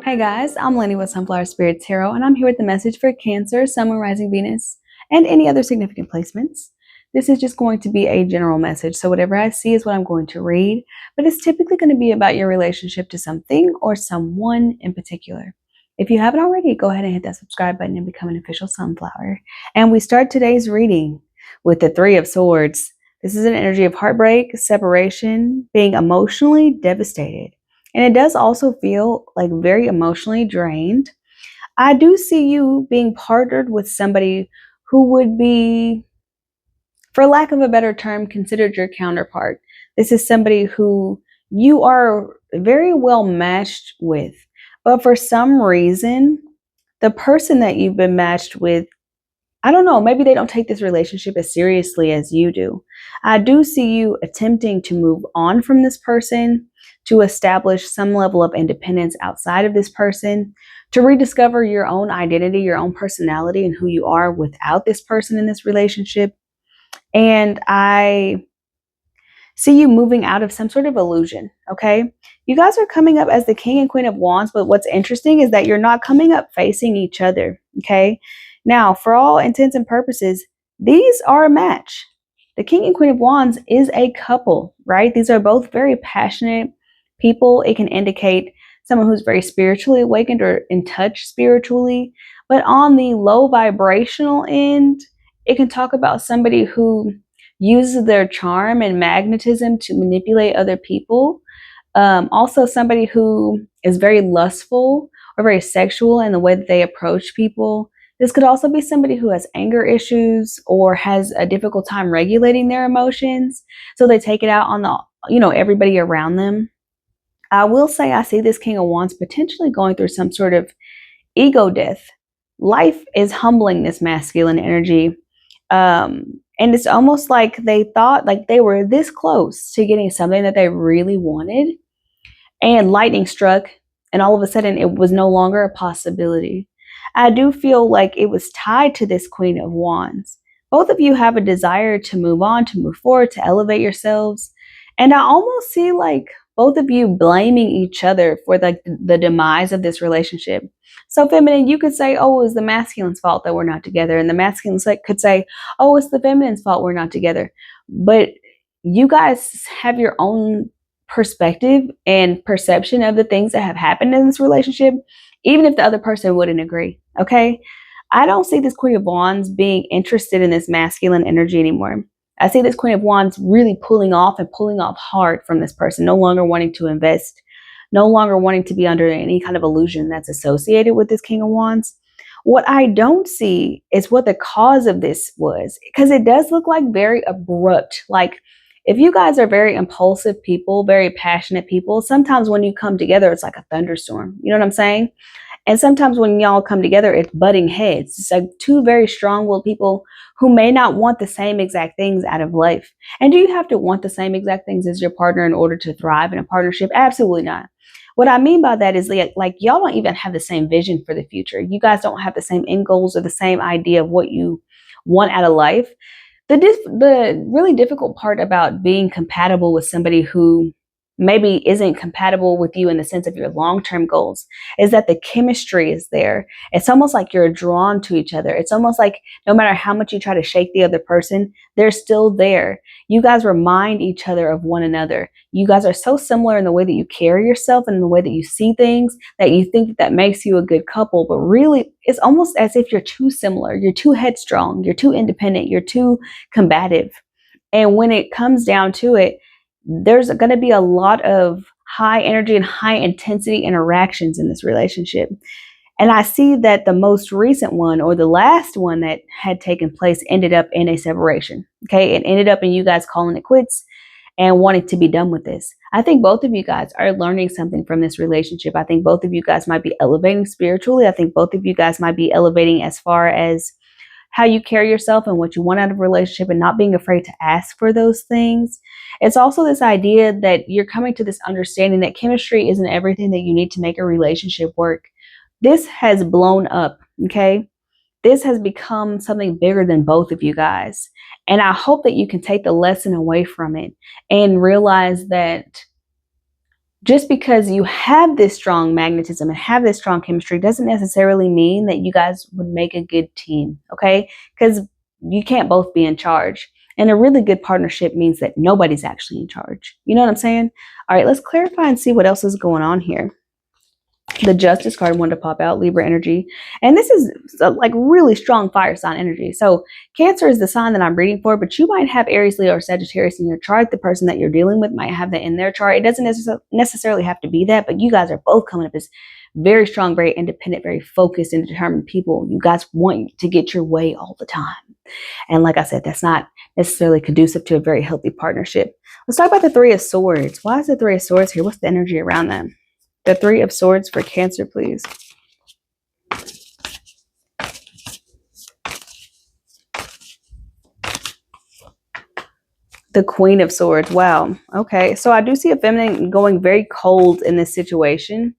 Hey guys, I'm Lynnie with Sunflower Spirit Tarot, and I'm here with the message for Cancer, Sun, Moon, Rising, Venus, and any other significant placements. This is just going to be a general message, so whatever I see is what I'm going to read, but it's typically going to be about your relationship to something or someone in particular. If you haven't already, go ahead and hit that subscribe button and become an official Sunflower. And we start today's reading with the Three of Swords. This is an energy of heartbreak, separation, being emotionally devastated. And it does also feel like very emotionally drained. I do see you being partnered with somebody who would be, for lack of a better term, considered your counterpart. This is somebody who you are very well matched with. But for some reason, the person that you've been matched with, I don't know, maybe they don't take this relationship as seriously as you do. I do see you attempting to move on from this person, to establish some level of independence outside of this person, to rediscover your own identity, your own personality, and who you are without this person in this relationship. And I see you moving out of some sort of illusion, okay? You guys are coming up as the King and Queen of Wands, but what's interesting is that you're not coming up facing each other, okay? Now, for all intents and purposes, these are a match. The King and Queen of Wands is a couple, right? These are both very passionate people. It can indicate someone who's very spiritually awakened or in touch spiritually. But on the low vibrational end, it can talk about somebody who uses their charm and magnetism to manipulate other people. Also, somebody who is very lustful or very sexual in the way that they approach people. This could also be somebody who has anger issues or has a difficult time regulating their emotions, so they take it out on everybody around them. I will say I see this King of Wands potentially going through some sort of ego death. Life is humbling this masculine energy. And it's almost like they thought like they were this close to getting something that they really wanted, and lightning struck, and all of a sudden it was no longer a possibility. I do feel like it was tied to this Queen of Wands. Both of you have a desire to move on, to move forward, to elevate yourselves. And I almost see like both of you blaming each other for the demise of this relationship. So feminine, you could say, oh, it was the masculine's fault that we're not together. And the masculine could say, oh, it's the feminine's fault we're not together. But you guys have your own perspective and perception of the things that have happened in this relationship, even if the other person wouldn't agree. Okay. I don't see this Queen of Wands being interested in this masculine energy anymore. I see this Queen of Wands really pulling off hard from this person, no longer wanting to invest, no longer wanting to be under any kind of illusion that's associated with this King of Wands. What I don't see is what the cause of this was, because it does look like very abrupt. Like, if you guys are very impulsive people, very passionate people, sometimes when you come together, it's like a thunderstorm. You know what I'm saying? And sometimes when y'all come together, it's butting heads. It's like two very strong-willed people who may not want the same exact things out of life. And do you have to want the same exact things as your partner in order to thrive in a partnership? Absolutely not. What I mean by that is like y'all don't even have the same vision for the future. You guys don't have the same end goals or the same idea of what you want out of life. The really difficult part about being compatible with somebody who maybe isn't compatible with you in the sense of your long-term goals is that the chemistry is there. It's almost like you're drawn to each other. It's almost like no matter how much you try to shake the other person, they're still there. You guys remind each other of one another. You guys are so similar in the way that you carry yourself and the way that you see things that you think that makes you a good couple, but really it's almost as if you're too similar. You're too headstrong. You're too independent. You're too combative. And when it comes down to it, there's going to be a lot of high energy and high intensity interactions in this relationship. And I see that the most recent one, or the last one that had taken place, ended up in a separation. Okay. It ended up in you guys calling it quits and wanting to be done with this. I think both of you guys are learning something from this relationship. I think both of you guys might be elevating spiritually. I think both of you guys might be elevating as far as how you carry yourself and what you want out of a relationship, and not being afraid to ask for those things. It's also this idea that you're coming to this understanding that chemistry isn't everything that you need to make a relationship work. This has blown up, okay? This has become something bigger than both of you guys. And I hope that you can take the lesson away from it and realize that just because you have this strong magnetism and have this strong chemistry doesn't necessarily mean that you guys would make a good team, okay? Because you can't both be in charge. And a really good partnership means that nobody's actually in charge. You know what I'm saying? All right, let's clarify and see what else is going on here. The Justice card wanted to pop out, Libra energy. And this is like really strong fire sign energy. So Cancer is the sign that I'm reading for, but you might have Aries, Leo, or Sagittarius in your chart. The person that you're dealing with might have that in their chart. It doesn't necessarily have to be that, but you guys are both coming up as very strong, very independent, very focused and determined people. You guys want to get your way all the time. And like I said, that's not necessarily conducive to a very healthy partnership. Let's talk about the Three of Swords. Why is the Three of Swords here? What's the energy around them? The Three of Swords for Cancer, please. The Queen of Swords. Wow. Okay. So I do see a feminine going very cold in this situation.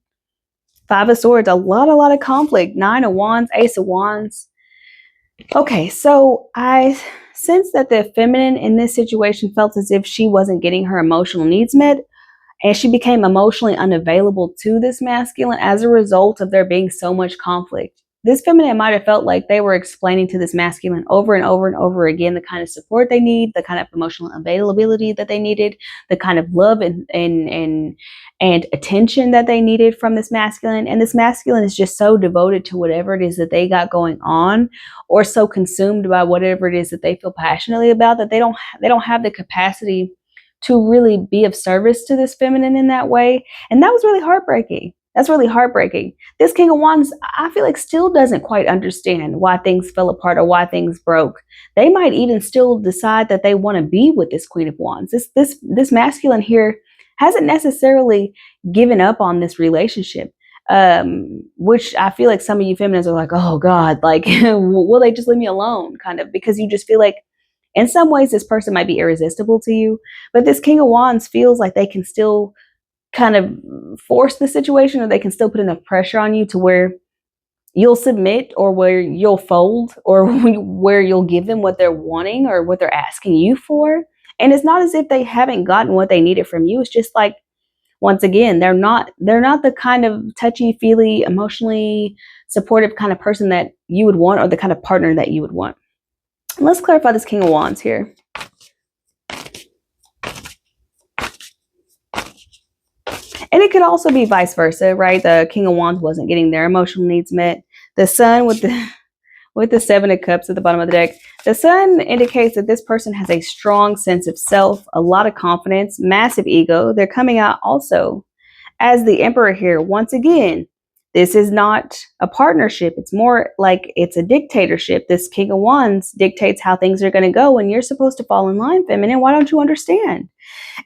Five of Swords. A lot of conflict. Nine of Wands. Ace of Wands. Okay. So I sense that the feminine in this situation felt as if she wasn't getting her emotional needs met. And she became emotionally unavailable to this masculine as a result of there being so much conflict. This feminine might have felt like they were explaining to this masculine over and over and over again the kind of support they need, the kind of emotional availability that they needed, the kind of love and attention that they needed from this masculine. And this masculine is just so devoted to whatever it is that they got going on, or so consumed by whatever it is that they feel passionately about, that they don't have the capacity to really be of service to this feminine in that way. And that was really heartbreaking. That's really heartbreaking. This King of Wands, I feel like, still doesn't quite understand why things fell apart or why things broke. They might even still decide that they want to be with this Queen of Wands. This masculine here hasn't necessarily given up on this relationship, which I feel like some of you feminines are like, oh God, like, will they just leave me alone? Kind of, because you just feel like in some ways, this person might be irresistible to you, but this King of Wands feels like they can still kind of force the situation, or they can still put enough pressure on you to where you'll submit, or where you'll fold, or where you'll give them what they're wanting or what they're asking you for. And it's not as if they haven't gotten what they needed from you. It's just like, once again, they're not the kind of touchy-feely, emotionally supportive kind of person that you would want, or the kind of partner that you would want. Let's clarify this King of Wands here. And it could also be vice versa, right? The King of Wands wasn't getting their emotional needs met. The Sun with the Seven of Cups at the bottom of the deck. The Sun indicates that this person has a strong sense of self, a lot of confidence, massive ego. They're coming out also as the Emperor here. Once again, this is not a partnership. It's more like it's a dictatorship. This King of Wands dictates how things are going to go, and you're supposed to fall in line, feminine. Why don't you understand?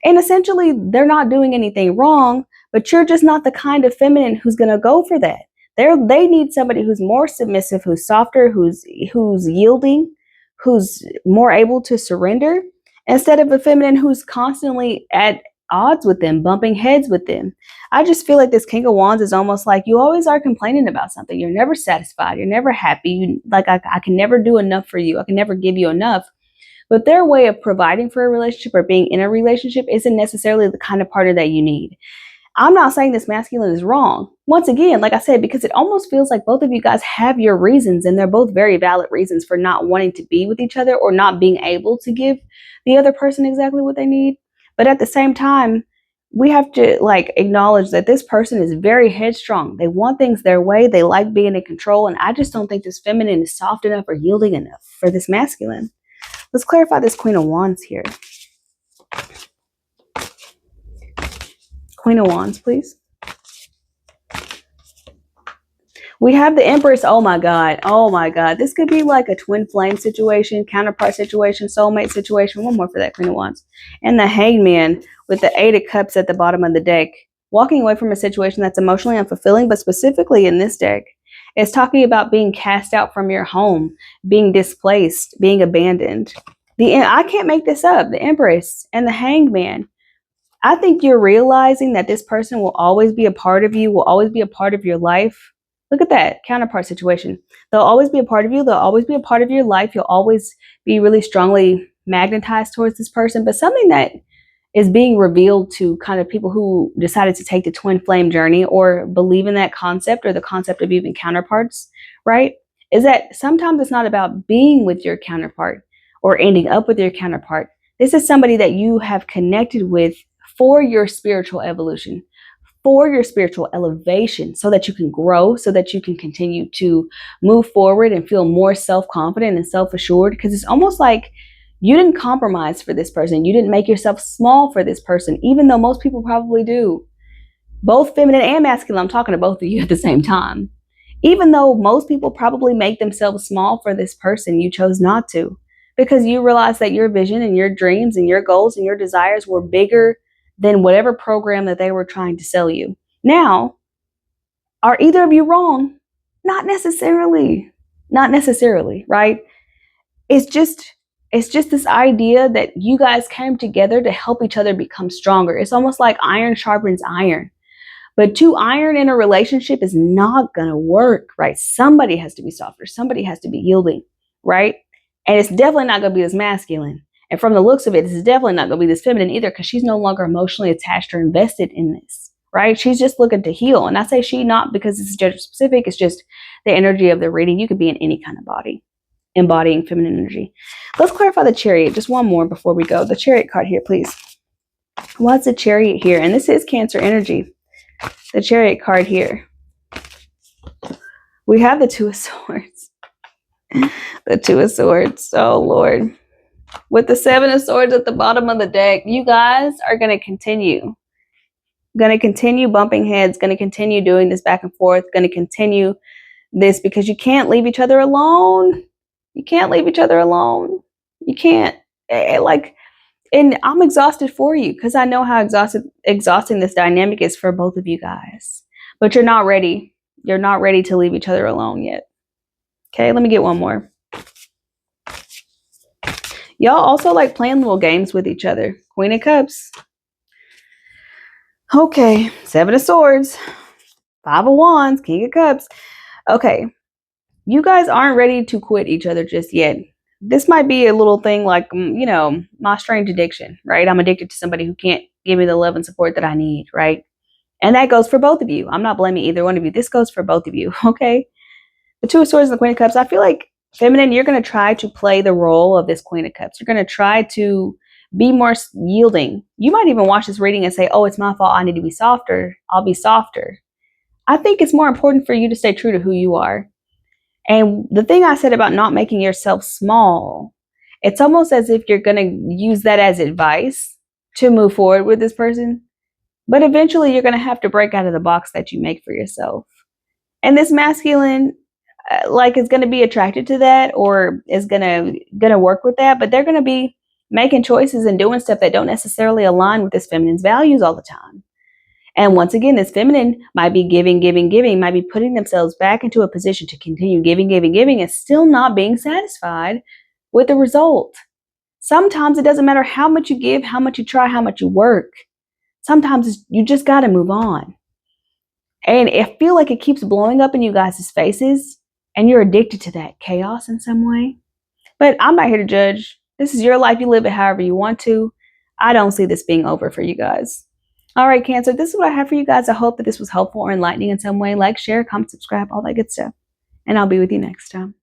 And essentially, they're not doing anything wrong, but you're just not the kind of feminine who's going to go for that. They need somebody who's more submissive, who's softer, who's yielding, who's more able to surrender, instead of a feminine who's constantly at odds with them, bumping heads with them. I just feel like this King of Wands is almost like you always are complaining about something. You're never satisfied. You're never happy. I can never do enough for you. I can never give you enough. But their way of providing for a relationship or being in a relationship isn't necessarily the kind of partner that you need. I'm not saying this masculine is wrong. Once again, like I said, because it almost feels like both of you guys have your reasons, and they're both very valid reasons for not wanting to be with each other, or not being able to give the other person exactly what they need. But at the same time, we have to acknowledge that this person is very headstrong. They want things their way. They like being in control. And I just don't think this feminine is soft enough or yielding enough for this masculine. Let's clarify this Queen of Wands here. Queen of Wands, please. We have the Empress. Oh my God. Oh my God. This could be like a twin flame situation, counterpart situation, soulmate situation. One more for that Queen of Wands. And the Hangman with the Eight of Cups at the bottom of the deck. Walking away from a situation that's emotionally unfulfilling, but specifically in this deck, it's talking about being cast out from your home, being displaced, being abandoned. I can't make this up. The Empress and the Hangman. I think you're realizing that this person will always be a part of you, will always be a part of your life. Look at that counterpart situation. They'll always be a part of you. They'll always be a part of your life. You'll always be really strongly magnetized towards this person. But something that is being revealed to kind of people who decided to take the twin flame journey or believe in that concept or the concept of even counterparts, right? Is that sometimes it's not about being with your counterpart or ending up with your counterpart. This is somebody that you have connected with for your spiritual evolution, for your spiritual elevation, so that you can grow, so that you can continue to move forward and feel more self-confident and self-assured. Because it's almost like you didn't compromise for this person. You didn't make yourself small for this person, even though most people probably do. Both feminine and masculine, I'm talking to both of you at the same time. Even though most people probably make themselves small for this person, you chose not to, because you realized that your vision and your dreams and your goals and your desires were bigger than whatever program that they were trying to sell you. Now, are either of you wrong? Not necessarily. Not necessarily, right? It's just this idea that you guys came together to help each other become stronger. It's almost like iron sharpens iron. But two iron in a relationship is not going to work, right? Somebody has to be softer. Somebody has to be yielding, right? And it's definitely not going to be this masculine. And from the looks of it, it's definitely not going to be this feminine either, because she's no longer emotionally attached or invested in this, right? She's just looking to heal. And I say she not because it's gender specific. It's just the energy of the reading. You could be in any kind of body, embodying feminine energy. Let's clarify the Chariot. Just one more before we go. The Chariot card here, please. What's the Chariot here? And this is Cancer energy. The Chariot card here. We have the Two of Swords. The Two of Swords. Oh, Lord. With the Seven of Swords at the bottom of the deck, you guys are going to continue. Going to continue bumping heads. Going to continue doing this back and forth. Going to continue this because you can't leave each other alone. You can't leave each other alone. You can't. And I'm exhausted for you because I know how exhausting this dynamic is for both of you guys. But you're not ready. You're not ready to leave each other alone yet. Okay, let me get one more. Y'all also like playing little games with each other. Queen of Cups. Okay, Seven of Swords. Five of Wands. King of Cups. Okay, you guys aren't ready to quit each other just yet. This might be a little thing like, my strange addiction, right? I'm addicted to somebody who can't give me the love and support that I need, right? And that goes for both of you. I'm not blaming either one of you. This goes for both of you, okay? The Two of Swords and the Queen of Cups. I feel like, feminine, you're going to try to play the role of this Queen of Cups. You're going to try to be more yielding. You might even watch this reading and say, oh, it's my fault. I need to be softer. I'll be softer. I think it's more important for you to stay true to who you are. And the thing I said about not making yourself small, it's almost as if you're going to use that as advice to move forward with this person. But eventually you're going to have to break out of the box that you make for yourself. And this masculine, is going to be attracted to that or is going to work with that. But they're going to be making choices and doing stuff that don't necessarily align with this feminine's values all the time. And once again, this feminine might be giving, might be putting themselves back into a position to continue giving, and still not being satisfied with the result. Sometimes it doesn't matter how much you give, how much you try, how much you work. Sometimes you just got to move on. And I feel like it keeps blowing up in you guys' faces, and you're addicted to that chaos in some way. But I'm not here to judge. This is your life. You live it however you want to. I don't see this being over for you guys. All right, Cancer, this is what I have for you guys. I hope that this was helpful or enlightening in some way. Like, share, comment, subscribe, all that good stuff. And I'll be with you next time.